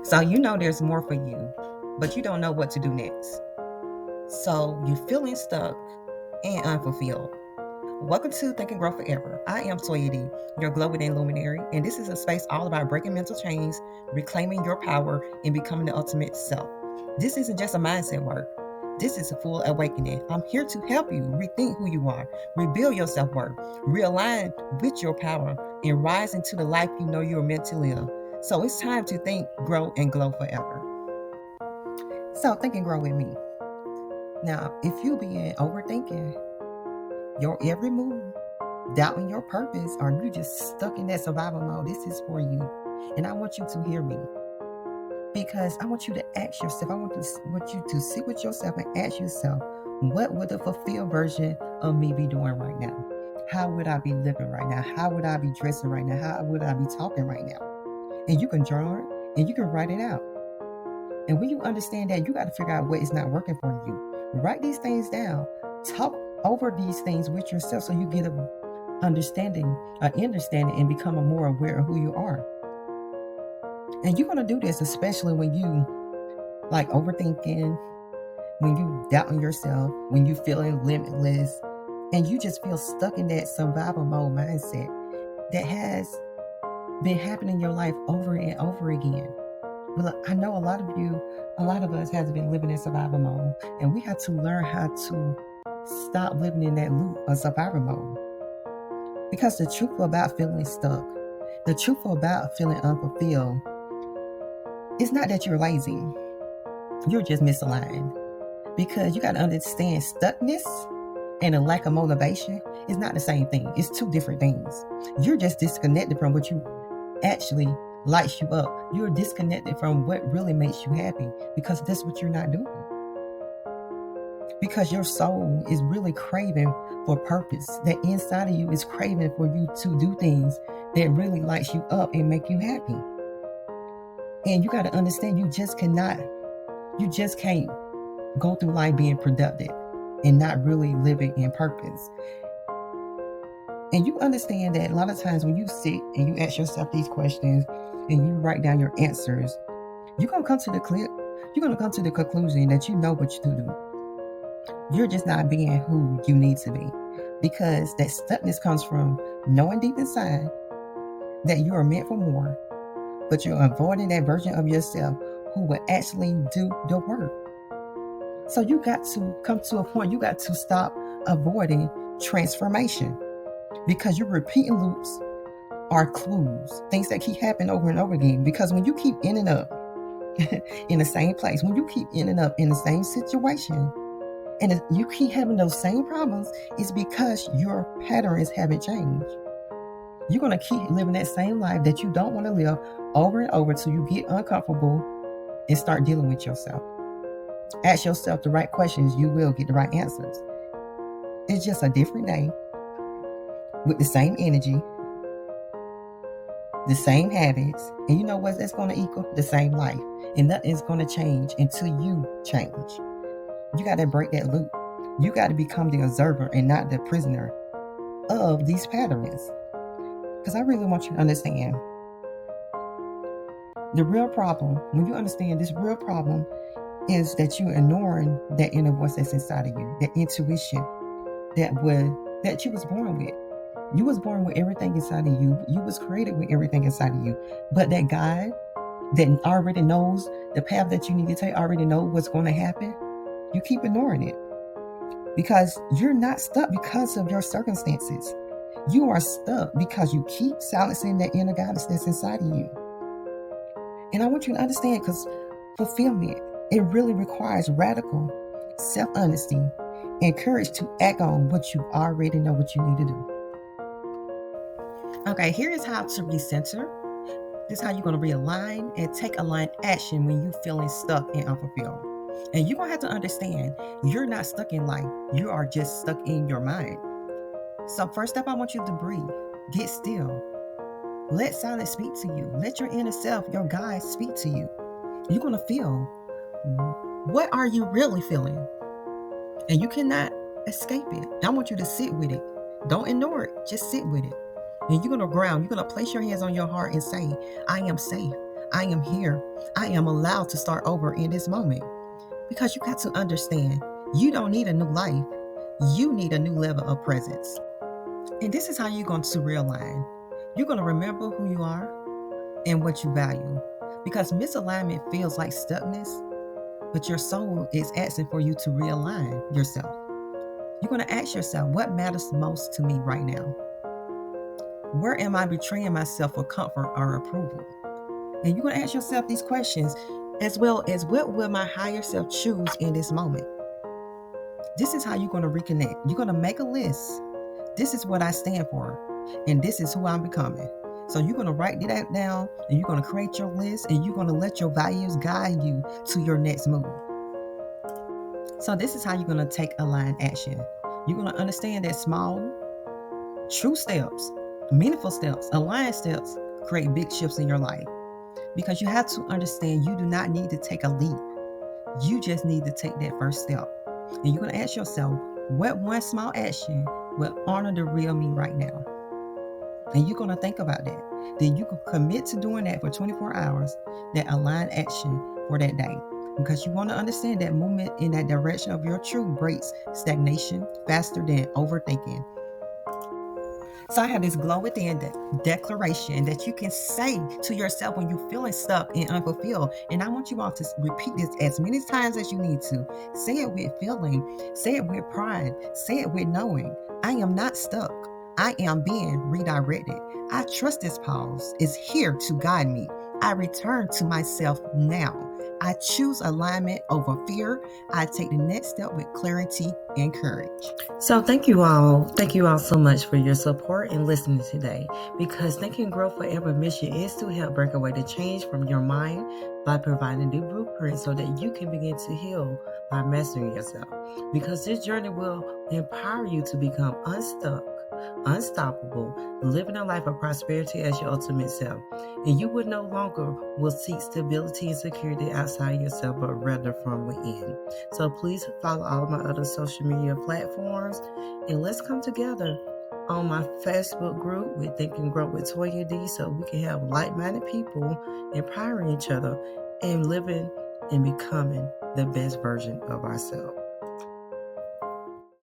So you know there's more for you, but you don't know what to do next. So you're feeling stuck and unfulfilled. Welcome to Think and Grow Forever. I am Toya D, your global day luminary, and this is a space all about breaking mental chains, reclaiming your power, and becoming the ultimate self. This isn't just a mindset work. This is a full awakening. I'm here to help you rethink who you are, rebuild your self worth, realign with your power, and rise into the life you know you are meant to live. So it's time to think, grow, and glow forever. So think and grow with me. Now, if you begin overthinking your every move, doubting your purpose, or you just stuck in that survival mode, this is for you. And I want you to hear me because I want you to ask yourself, want you to sit with yourself and ask yourself, what would the fulfilled version of me be doing right now? How would I be living right now? How would I be dressing right now? How would I be talking right now? And you can journal it and you can write it out. And when you understand that, you got to figure out what is not working for you. Write these things down. Talk over these things with yourself so you get a understanding, and become more aware of who you are. And you're going to do this, especially when you like overthinking, when you doubting yourself, when you feeling limitless, and you just feel stuck in that survival mode mindset that has been happening in your life over and over again. Well, I know a lot of us has been living in survival mode, and we have to learn how to stop living in that loop of survival mode. Because the truth about feeling stuck, the truth about feeling unfulfilled, it's not that you're lazy. You're just misaligned. Because you got to understand stuckness and a lack of motivation is not the same thing. It's two different things. You're just disconnected from what you actually lights you up. You're disconnected from what really makes you happy because that's what you're not doing. Because your soul is really craving for purpose. That inside of you is craving for you to do things that really lights you up and make you happy. And you got to understand you just can't go through life being productive and not really living in purpose. And you understand that a lot of times when you sit and you ask yourself these questions and you write down your answers, you're gonna come to the conclusion that you know what you do. You're just not being who you need to be. Because that stuckness comes from knowing deep inside that you are meant for more, but you're avoiding that version of yourself who will actually do the work. So you got to come to a point, you got to stop avoiding transformation because you're repeating loops are clues, things that keep happening over and over again. Because when you keep ending up in the same place, when you keep ending up in the same situation, and if you keep having those same problems, it's because your patterns haven't changed. You're going to keep living that same life that you don't want to live over and over till you get uncomfortable and start dealing with yourself. Ask yourself the right questions, you will get the right answers. It's just a different day with the same energy, the same habits, and you know what that's going to equal? The same life. And nothing's going to change until you change. You got to break that loop. You got to become the observer and not the prisoner of these patterns. Because I really want you to understand the real problem, when you understand this real problem, is that you're ignoring that inner voice that's inside of you, that intuition that you was born with. You was born with everything inside of you. You was created with everything inside of you. But that God that already knows the path that you need to take, already know what's going to happen, you keep ignoring it. Because you're not stuck because of your circumstances. You are stuck because you keep silencing that inner goddess that's inside of you. And I want you to understand, because fulfillment, it really requires radical self-honesty and courage to act on what you already know what you need to do. Okay, here is how to recenter. This is how you're going to realign and take aligned action when you're feeling stuck and unfulfilled. And you're going to have to understand, you're not stuck in life. You are just stuck in your mind. So first step, I want you to breathe. Get still. Let silence speak to you. Let your inner self, your guide, speak to you. You're going to feel, what are you really feeling? And you cannot escape it. I want you to sit with it. Don't ignore it. Just sit with it. And you're going to ground. You're going to place your hands on your heart and say, I am safe. I am here. I am allowed to start over in this moment. Because you got to understand, you don't need a new life. You need a new level of presence. And this is how you're going to realign. You're going to remember who you are and what you value. Because misalignment feels like stuckness, but your soul is asking for you to realign yourself. You're going to ask yourself, what matters most to me right now? Where am I betraying myself for comfort or approval? And you're going to ask yourself these questions, as well as what will my higher self choose in this moment? This is how you're going to reconnect. You're going to make a list. This is what I stand for, and this is who I'm becoming. So you're going to write that down, and you're going to create your list, and you're going to let your values guide you to your next move. So this is how you're going to take aligned action. You're going to understand that small, true steps, meaningful steps, aligned steps create big shifts in your life. Because you have to understand you do not need to take a leap. You just need to take that first step. And you're going to ask yourself, what one small action will honor the real me right now? And you're going to think about that. Then you can commit to doing that for 24 hours, that aligned action for that day. Because you want to understand that movement in that direction of your truth breaks stagnation faster than overthinking. So I have this glow within declaration that you can say to yourself when you're feeling stuck and unfulfilled. And I want you all to repeat this as many times as you need to. Say it with feeling. Say it with pride. Say it with knowing. I am not stuck. I am being redirected. I trust this pause is here to guide me. I return to myself now. I choose alignment over fear. I take the next step with clarity and courage. So thank you all. Thank you all so much for your support and listening today. Because Think and Grow Forever mission is to help break away the change from your mind by providing the blueprint so that you can begin to heal by mastering yourself. Because this journey will empower you to become unstuck, unstoppable, living a life of prosperity as your ultimate self. And you would no longer will seek stability and security outside yourself, but rather from within. So please follow all of my other social media platforms, and let's come together on my Facebook group with Think and Grow with Toya D, so we can have like-minded people empowering each other and living and becoming the best version of ourselves.